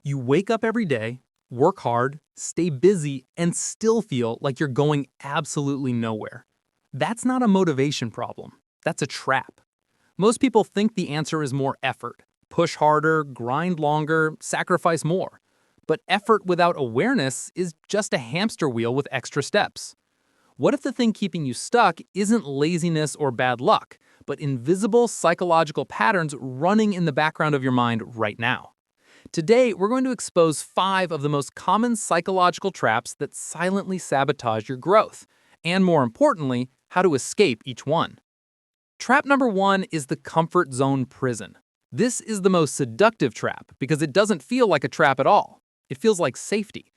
You wake up every day, work hard, stay busy, and still feel like you're going absolutely nowhere. That's not a motivation problem. That's a trap. Most people think the answer is more effort. Push harder, grind longer, sacrifice more. But effort without awareness is just a hamster wheel with extra steps. What if the thing keeping you stuck isn't laziness or bad luck, but invisible psychological patterns running in the background of your mind right now? Today, we're going to expose 5 of the most common psychological traps that silently sabotage your growth, and more importantly, how to escape each one. Trap number 1 is the comfort zone prison. This is the most seductive trap because it doesn't feel like a trap at all. It feels like safety.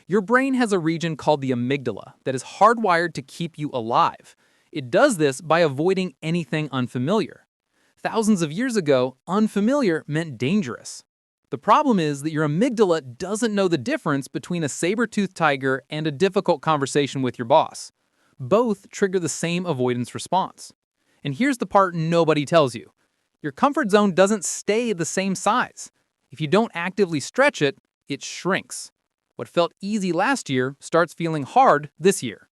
Your brain has a region called the amygdala that is hardwired to keep you alive. It does this by avoiding anything unfamiliar. Thousands of years ago, unfamiliar meant dangerous. The problem is that your amygdala doesn't know the difference between a saber-toothed tiger and a difficult conversation with your boss. Both trigger the same avoidance response. And here's the part nobody tells you. Your comfort zone doesn't stay the same size. If you don't actively stretch it, it shrinks. What felt easy last year starts feeling hard this year.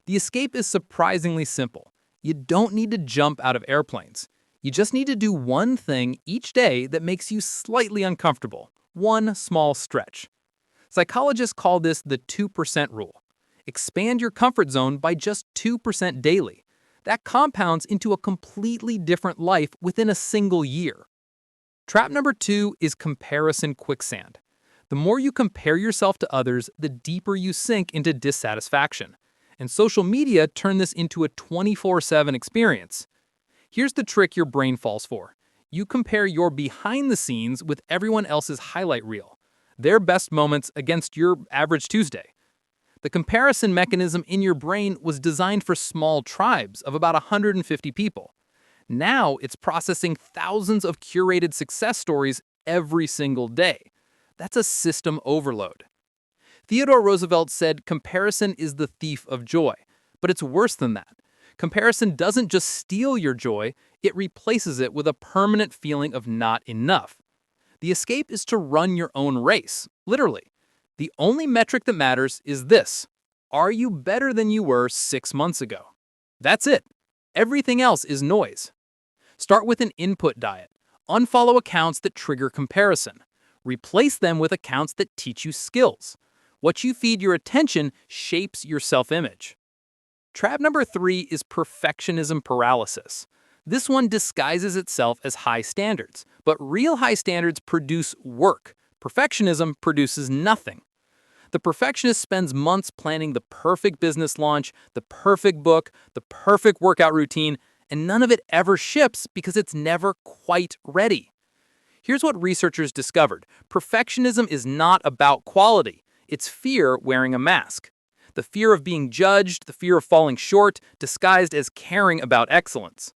The escape is surprisingly simple. You don't need to jump out of airplanes. You just need to do one thing each day that makes you slightly uncomfortable. One small stretch. Psychologists call this the 2% rule. Expand your comfort zone by just 2% daily. That compounds into a completely different life within a single year. Trap number 2 is comparison quicksand. The more you compare yourself to others, the deeper you sink into dissatisfaction. And social media turn this into a 24/7 experience. Here's the trick your brain falls for. You compare your behind the scenes with everyone else's highlight reel, their best moments against your average Tuesday. The comparison mechanism in your brain was designed for small tribes of about 150 people. Now it's processing thousands of curated success stories every single day. That's a system overload. Theodore Roosevelt said comparison is the thief of joy, but it's worse than that. Comparison doesn't just steal your joy, it replaces it with a permanent feeling of not enough. The escape is to run your own race, literally. The only metric that matters is this: are you better than you were 6 months ago? That's it. Everything else is noise. Start with an input diet. Unfollow accounts that trigger comparison. Replace them with accounts that teach you skills. What you feed your attention shapes your self-image. Trap number 3 is perfectionism paralysis. This one disguises itself as high standards, but real high standards produce work. Perfectionism produces nothing. The perfectionist spends months planning the perfect business launch, the perfect book, the perfect workout routine, and none of it ever ships because it's never quite ready. Here's what researchers discovered. Perfectionism is not about quality. It's fear wearing a mask. The fear of being judged, the fear of falling short, disguised as caring about excellence.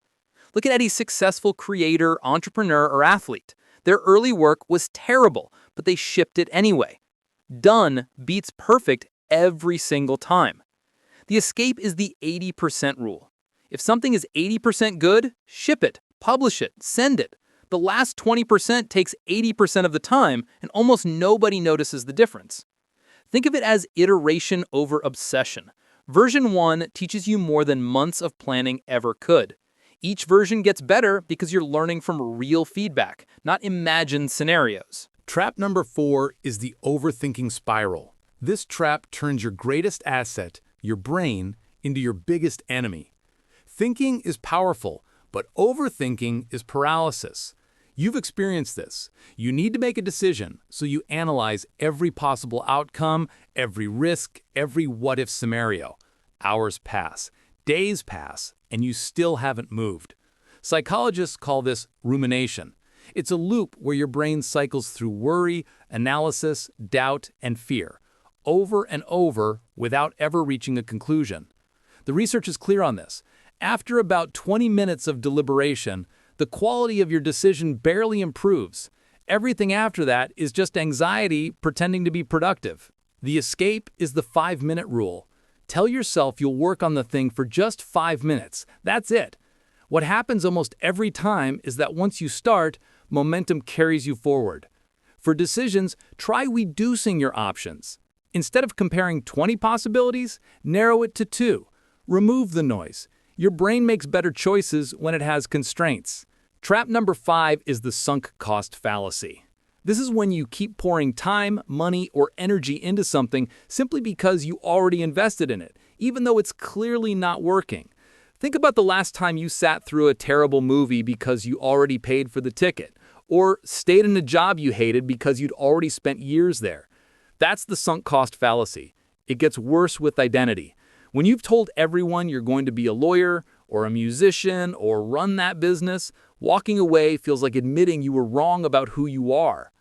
Look at any successful creator, entrepreneur, or athlete. Their early work was terrible, but they shipped it anyway. Done beats perfect every single time. The escape is the 80% rule. If something is 80% good, ship it, publish it, send it. The last 20% takes 80% of the time, and almost nobody notices the difference. Think of it as iteration over obsession. Version 1 teaches you more than months of planning ever could. Each version gets better because you're learning from real feedback, not imagined scenarios. Trap number 4 is the overthinking spiral. This trap turns your greatest asset, your brain, into your biggest enemy. Thinking is powerful, but overthinking is paralysis. You've experienced this. You need to make a decision, so you analyze every possible outcome, every risk, every what-if scenario. Hours pass, days pass, and you still haven't moved. Psychologists call this rumination. It's a loop where your brain cycles through worry, analysis, doubt, and fear, over and over without ever reaching a conclusion. The research is clear on this. After about 20 minutes of deliberation, the quality of your decision barely improves. Everything after that is just anxiety pretending to be productive. The escape is the 5-minute rule. Tell yourself you'll work on the thing for just 5 minutes. That's it. What happens almost every time is that once you start, momentum carries you forward. For decisions, try reducing your options. Instead of comparing 20 possibilities, narrow it to 2. Remove the noise. Your brain makes better choices when it has constraints. Trap number 5 is the sunk cost fallacy. This is when you keep pouring time, money, or energy into something simply because you already invested in it, even though it's clearly not working. Think about the last time you sat through a terrible movie because you already paid for the ticket, or stayed in a job you hated because you'd already spent years there. That's the sunk cost fallacy. It gets worse with identity. When you've told everyone you're going to be a lawyer, or a musician, or run that business, walking away feels like admitting you were wrong about who you are.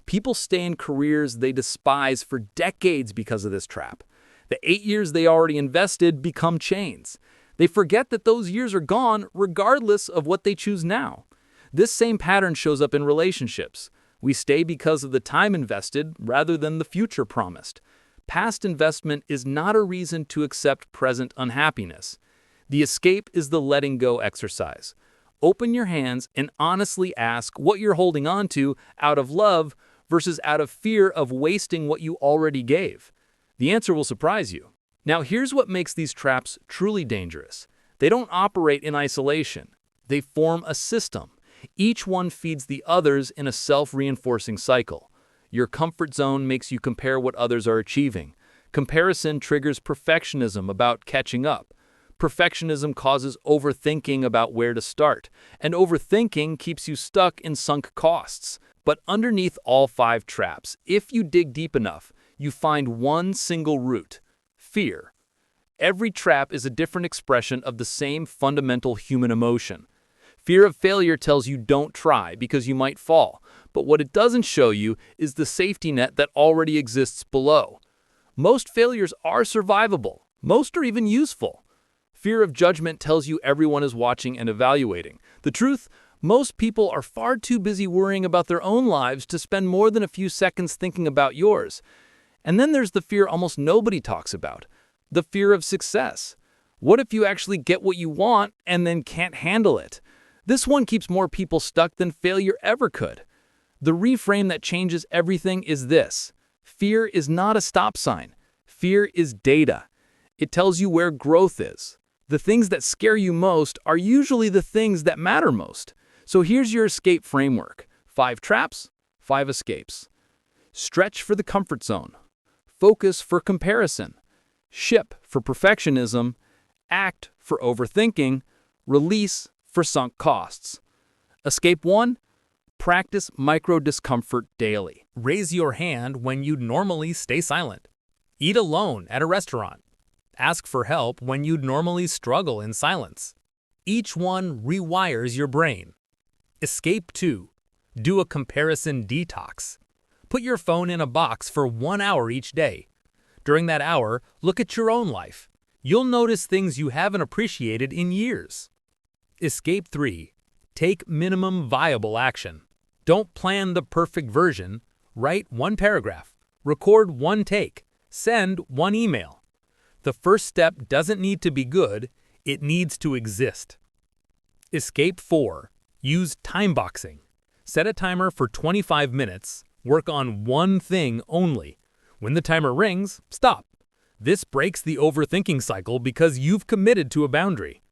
People stay in careers they despise for decades because of this trap. The 8 years they already invested become chains. They forget that those years are gone regardless of what they choose now. This same pattern shows up in relationships. We stay because of the time invested rather than the future promised. Past investment is not a reason to accept present unhappiness. The escape is the letting go exercise. Open your hands and honestly ask what you're holding on to out of love versus out of fear of wasting what you already gave. The answer will surprise you. Now, here's what makes these traps truly dangerous. They don't operate in isolation. They form a system. Each one feeds the others in a self-reinforcing cycle. Your comfort zone makes you compare what others are achieving. Comparison triggers perfectionism about catching up. Perfectionism causes overthinking about where to start, and overthinking keeps you stuck in sunk costs. But underneath all 5 traps, if you dig deep enough, you find one single root: fear. Every trap is a different expression of the same fundamental human emotion. Fear of failure tells you don't try because you might fall, but what it doesn't show you is the safety net that already exists below. Most failures are survivable. Most are even useful. Fear of judgment tells you everyone is watching and evaluating. The truth, most people are far too busy worrying about their own lives to spend more than a few seconds thinking about yours. And then there's the fear almost nobody talks about, the fear of success. What if you actually get what you want and then can't handle it? This one keeps more people stuck than failure ever could. The reframe that changes everything is this: fear is not a stop sign. Fear is data. It tells you where growth is. The things that scare you most are usually the things that matter most. So here's your escape framework: 5 traps, 5 escapes. Stretch for the comfort zone. Focus for comparison. Ship for perfectionism. Act for overthinking. Release for sunk costs. Escape 1. Practice micro-discomfort daily. Raise your hand when you'd normally stay silent. Eat alone at a restaurant. Ask for help when you'd normally struggle in silence. Each one rewires your brain. Escape 2. Do a comparison detox. Put your phone in a box for 1 hour each day. During that hour, look at your own life. You'll notice things you haven't appreciated in years. Escape 3. Take minimum viable action. Don't plan the perfect version. Write 1 paragraph. Record 1 take. Send 1 email. The first step doesn't need to be good, it needs to exist. Escape 4. Use time boxing. Set a timer for 25 minutes. Work on 1 thing only. When the timer rings, stop. This breaks the overthinking cycle because you've committed to a boundary.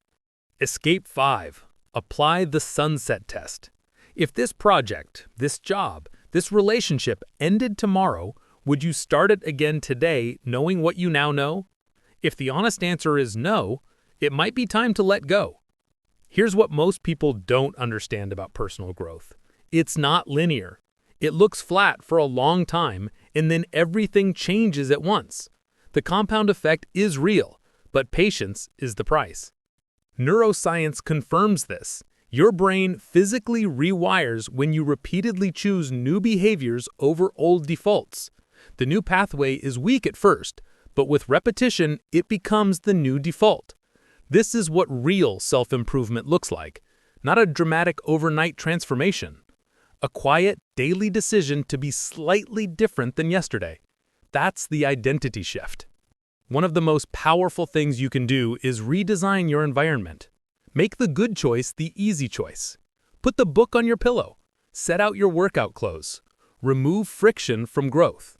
Escape 5. Apply the sunset test. If this project, this job, this relationship ended tomorrow, would you start it again today knowing what you now know? If the honest answer is no, it might be time to let go. Here's what most people don't understand about personal growth. It's not linear. It looks flat for a long time, and then everything changes at once. The compound effect is real, but patience is the price. Neuroscience confirms this. Your brain physically rewires when you repeatedly choose new behaviors over old defaults. The new pathway is weak at first, but with repetition, it becomes the new default. This is what real self-improvement looks like, not a dramatic overnight transformation. A quiet, daily decision to be slightly different than yesterday. That's the identity shift. One of the most powerful things you can do is redesign your environment. Make the good choice the easy choice. Put the book on your pillow. Set out your workout clothes. Remove friction from growth.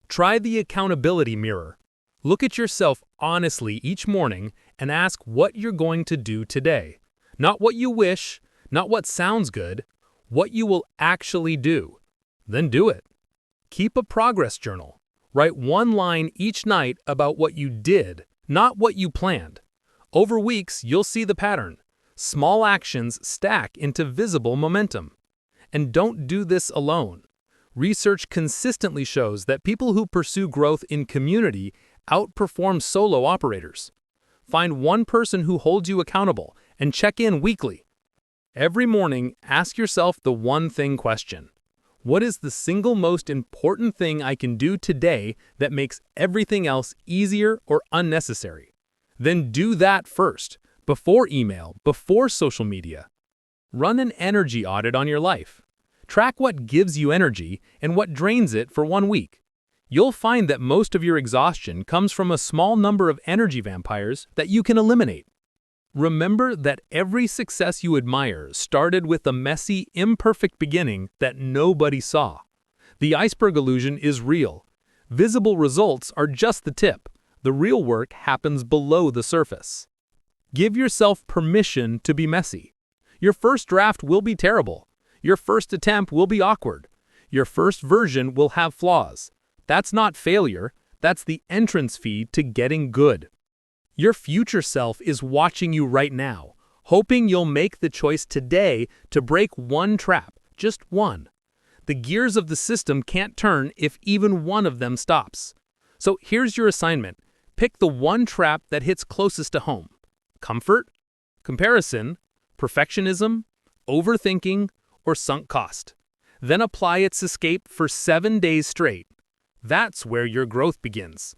Try the accountability mirror. Look at yourself honestly each morning and ask what you're going to do today. Not what you wish, not what sounds good, what you will actually do. Then do it. Keep a progress journal. Write one line each night about what you did, not what you planned. Over weeks, you'll see the pattern. Small actions stack into visible momentum. And don't do this alone. Research consistently shows that people who pursue growth in community outperform solo operators. Find one person who holds you accountable and check in weekly. Every morning, ask yourself the one thing question. What is the single most important thing I can do today that makes everything else easier or unnecessary? Then do that first, before email, before social media. Run an energy audit on your life. Track what gives you energy and what drains it for 1 week. You'll find that most of your exhaustion comes from a small number of energy vampires that you can eliminate. Remember that every success you admire started with a messy, imperfect beginning that nobody saw. The iceberg illusion is real. Visible results are just the tip. The real work happens below the surface. Give yourself permission to be messy. Your first draft will be terrible. Your first attempt will be awkward. Your first version will have flaws. That's not failure. That's the entrance fee to getting good. Your future self is watching you right now, hoping you'll make the choice today to break one trap, just one. The gears of the system can't turn if even one of them stops. So here's your assignment. Pick the one trap that hits closest to home. Comfort, comparison, perfectionism, overthinking, or sunk cost. Then apply its escape for 7 days straight. That's where your growth begins.